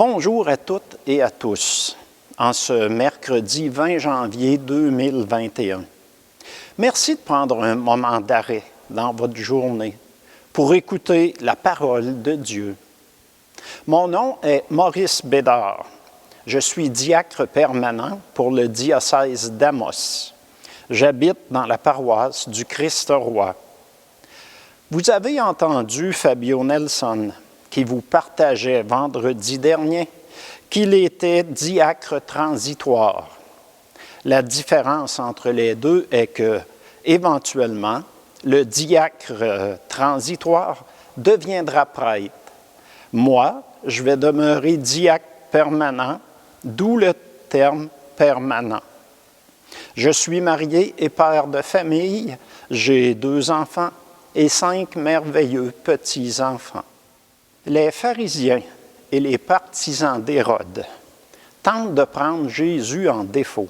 Bonjour à toutes et à tous, en ce mercredi 20 janvier 2021. Merci de prendre un moment d'arrêt dans votre journée pour écouter la parole de Dieu. Mon nom est Maurice Bédard. Je suis diacre permanent pour le diocèse d'Amos. J'habite dans la paroisse du Christ-Roi. Vous avez entendu Fabio Nelson, qui vous partageait vendredi dernier qu'il était diacre transitoire. La différence entre les deux est que, éventuellement, le diacre transitoire deviendra prêtre. Moi, je vais demeurer diacre permanent, d'où le terme permanent. Je suis marié et père de famille, j'ai 2 enfants et 5 merveilleux petits-enfants. Les pharisiens et les partisans d'Hérode tentent de prendre Jésus en défaut.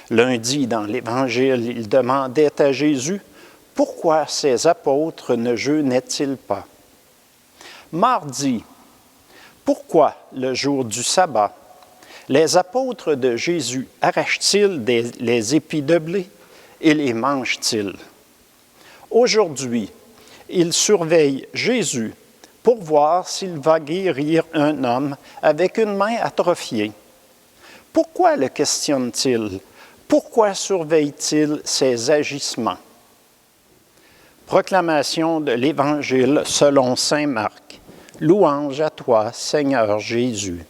Lundi, dans l'Évangile, ils demandaient à Jésus « Pourquoi ses apôtres ne jeûnaient-ils pas? » Mardi, « Pourquoi, le jour du sabbat, les apôtres de Jésus arrachent-ils les épis de blé et les mangent-ils? » Aujourd'hui, ils surveillent Jésus pour voir s'il va guérir un homme avec une main atrophiée. Pourquoi le questionne-t-il? Pourquoi surveille-t-il ses agissements? Proclamation de l'Évangile selon saint Marc. Louange à toi, Seigneur Jésus.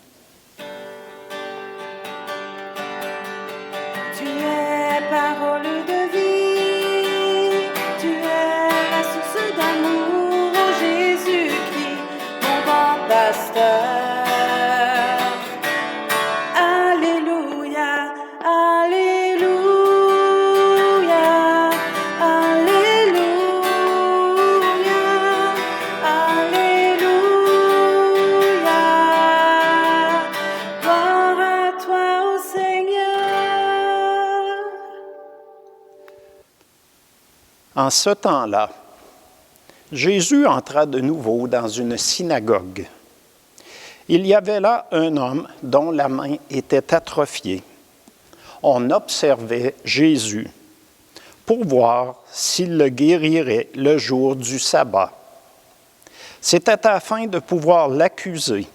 Tu es parole de vie, tu es la source d'amour, ô Jésus-Christ, mon bon pasteur. Alléluia, alléluia, alléluia, alléluia. Gloire à toi, ô Seigneur. En ce temps-là, Jésus entra de nouveau dans une synagogue. Il y avait là un homme dont la main était atrophiée. On observait Jésus pour voir s'il le guérirait le jour du sabbat. C'était afin de pouvoir l'accuser.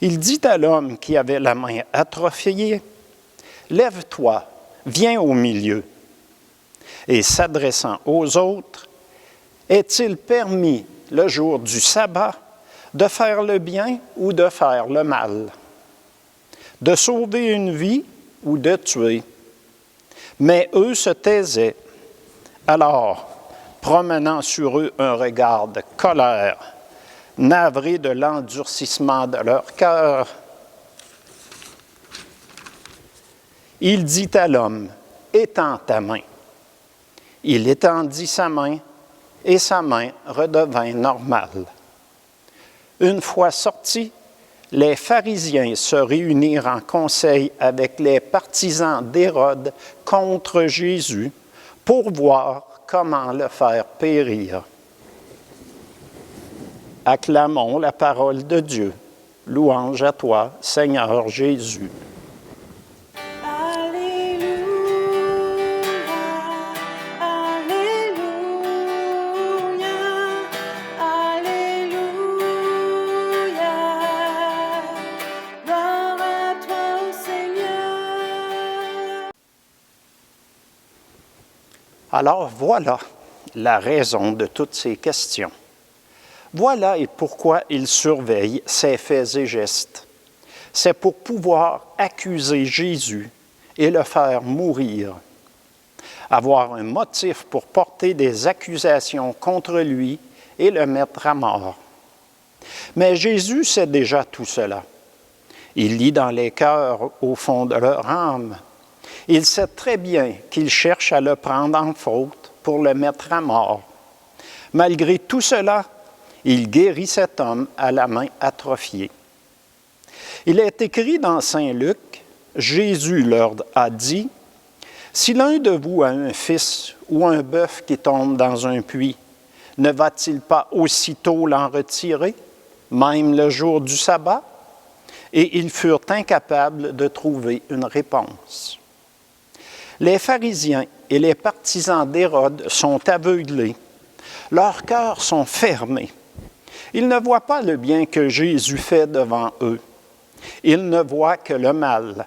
Il dit à l'homme qui avait la main atrophiée, « Lève-toi, viens au milieu. » Et s'adressant aux autres, « Est-il permis, le jour du sabbat, de faire le bien ou de faire le mal? De sauver une vie ou de tuer? » Mais eux se taisaient. Alors, promenant sur eux un regard de colère, navrés de l'endurcissement de leur cœur, il dit à l'homme, « Étends ta main. » Il étendit sa main, et sa main redevint normale. Une fois sortis, les pharisiens se réunirent en conseil avec les partisans d'Hérode contre Jésus pour voir comment le faire périr. Acclamons la parole de Dieu. Louange à toi, Seigneur Jésus. Alors voilà la raison de toutes ces questions. Voilà et pourquoi il surveille ses faits et gestes. C'est pour pouvoir accuser Jésus et le faire mourir. Avoir un motif pour porter des accusations contre lui et le mettre à mort. Mais Jésus sait déjà tout cela. Il lit dans les cœurs au fond de leur âme. Il sait très bien qu'il cherche à le prendre en faute pour le mettre à mort. Malgré tout cela, il guérit cet homme à la main atrophiée. Il est écrit dans Saint Luc, Jésus leur a dit, « Si l'un de vous a un fils ou un bœuf qui tombe dans un puits, ne va-t-il pas aussitôt l'en retirer? même le jour du sabbat, et ils furent incapables de trouver une réponse. Les pharisiens et les partisans d'Hérode sont aveuglés. Leurs cœurs sont fermés. Ils ne voient pas le bien que Jésus fait devant eux. Ils ne voient que le mal.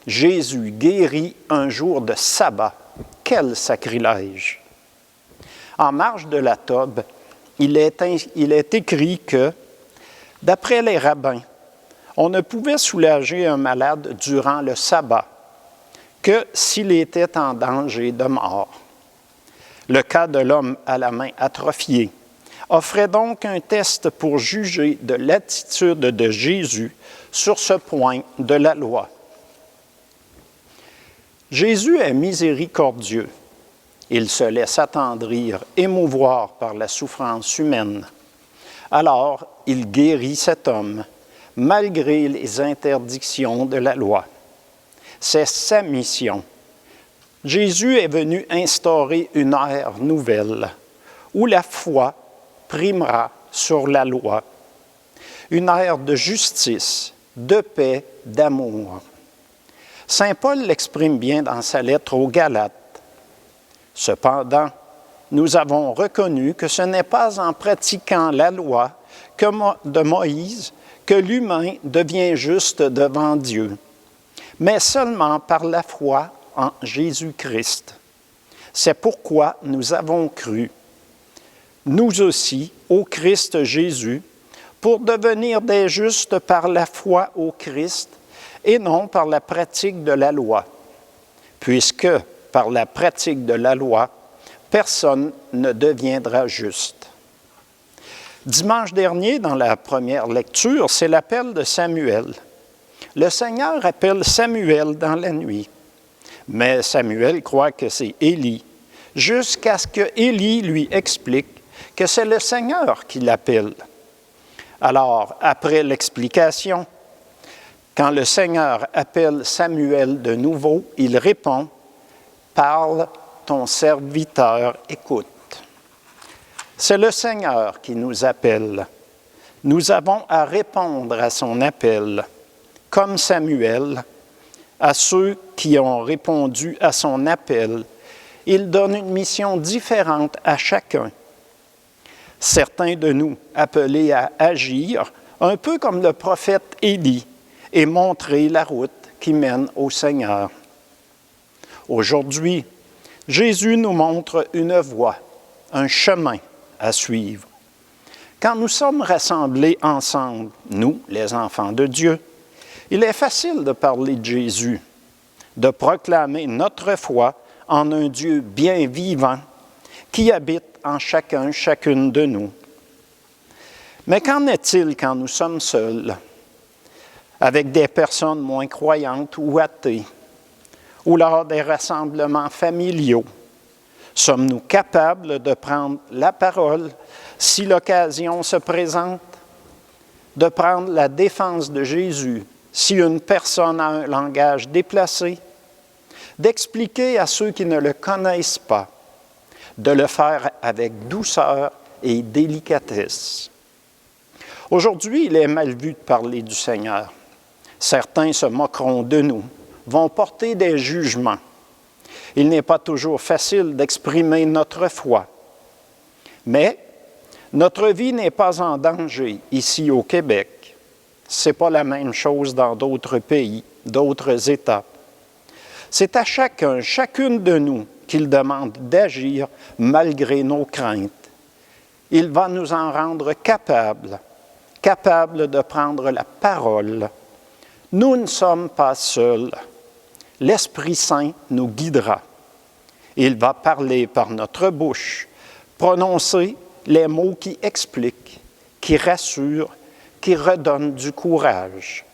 Jésus guérit un jour de sabbat. Quel sacrilège! En marge de la tobe, il est écrit que, d'après les rabbins, on ne pouvait soulager un malade durant le sabbat que s'il était en danger de mort. Le cas de l'homme à la main atrophiée offrait donc un test pour juger de l'attitude de Jésus sur ce point de la loi. Jésus est miséricordieux. Il se laisse attendrir, émouvoir par la souffrance humaine. Alors, il guérit cet homme, malgré les interdictions de la loi. C'est sa mission. Jésus est venu instaurer une ère nouvelle, où la foi primera sur la loi. Une ère de justice, de paix, d'amour. Saint Paul l'exprime bien dans sa lettre aux Galates. Cependant, nous avons reconnu que ce n'est pas en pratiquant la loi de Moïse que l'humain devient juste devant Dieu, mais seulement par la foi en Jésus-Christ. C'est pourquoi nous avons cru, nous aussi, au Christ Jésus, pour devenir des justes par la foi au Christ et non par la pratique de la loi, puisque par la pratique de la loi, personne ne deviendra juste. Dimanche dernier, dans la première lecture, c'est l'appel de Samuel. Le Seigneur appelle Samuel dans la nuit, mais Samuel croit que c'est Élie, jusqu'à ce que Élie lui explique que c'est le Seigneur qui l'appelle. Alors, après l'explication, quand le Seigneur appelle Samuel de nouveau, il répond « Parle, ton serviteur écoute ». C'est le Seigneur qui nous appelle. Nous avons à répondre à son appel, comme Samuel, à ceux qui ont répondu à son appel. Il donne une mission différente à chacun. Certains de nous appelés à agir, un peu comme le prophète Élie, et montrer la route qui mène au Seigneur. Aujourd'hui, Jésus nous montre une voie, un chemin à suivre. Quand nous sommes rassemblés ensemble, nous, les enfants de Dieu, il est facile de parler de Jésus, de proclamer notre foi en un Dieu bien vivant qui habite en chacun, chacune de nous. Mais qu'en est-il quand nous sommes seuls, avec des personnes moins croyantes ou athées, ou lors des rassemblements familiaux? Sommes-nous capables de prendre la parole si l'occasion se présente, de prendre la défense de Jésus si une personne a un langage déplacé, d'expliquer à ceux qui ne le connaissent pas, de le faire avec douceur et délicatesse? Aujourd'hui, il est mal vu de parler du Seigneur. Certains se moqueront de nous, vont porter des jugements. Il n'est pas toujours facile d'exprimer notre foi. Mais notre vie n'est pas en danger ici au Québec. Ce n'est pas la même chose dans d'autres pays, d'autres États. C'est à chacun, chacune de nous qu'il demande d'agir malgré nos craintes. Il va nous en rendre capables de prendre la parole. Nous ne sommes pas seuls. L'Esprit Saint nous guidera. Il va parler par notre bouche, prononcer les mots qui expliquent, qui rassurent, qui redonnent du courage,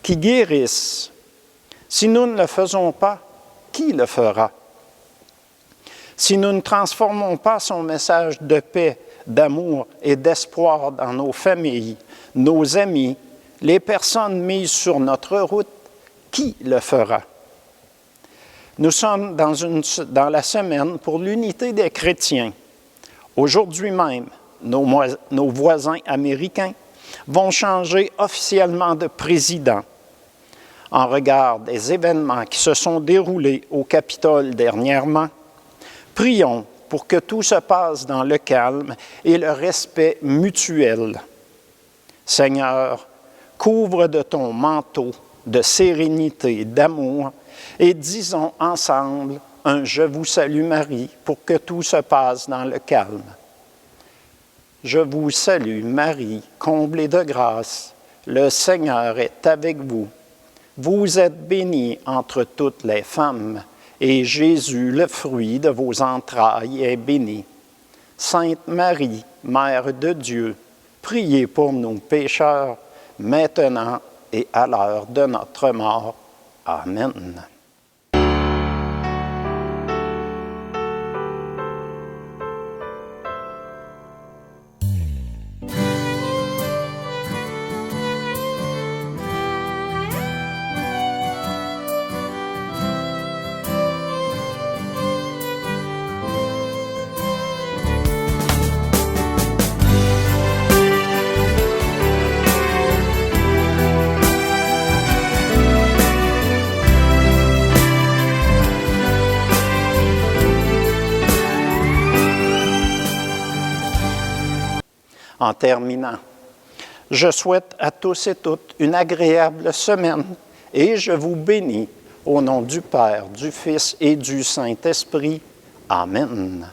qui guérissent. Si nous ne le faisons pas, qui le fera? Si nous ne transformons pas son message de paix, d'amour et d'espoir dans nos familles, nos amis, les personnes mises sur notre route, qui le fera? Nous sommes dans la semaine pour l'unité des chrétiens. Aujourd'hui même, nos voisins américains vont changer officiellement de président. En regard des événements qui se sont déroulés au Capitole dernièrement, prions pour que tout se passe dans le calme et le respect mutuel. Seigneur, couvre de ton manteau de sérénité et d'amour et disons ensemble un « Je vous salue Marie » pour que tout se passe dans le calme. Je vous salue Marie, comblée de grâce, le Seigneur est avec vous. Vous êtes bénie entre toutes les femmes, et Jésus, le fruit de vos entrailles, est béni. Sainte Marie, Mère de Dieu, priez pour nous pécheurs, maintenant et à l'heure de notre mort. Amen. En terminant, je souhaite à tous et toutes une agréable semaine et je vous bénis au nom du Père, du Fils et du Saint-Esprit. Amen.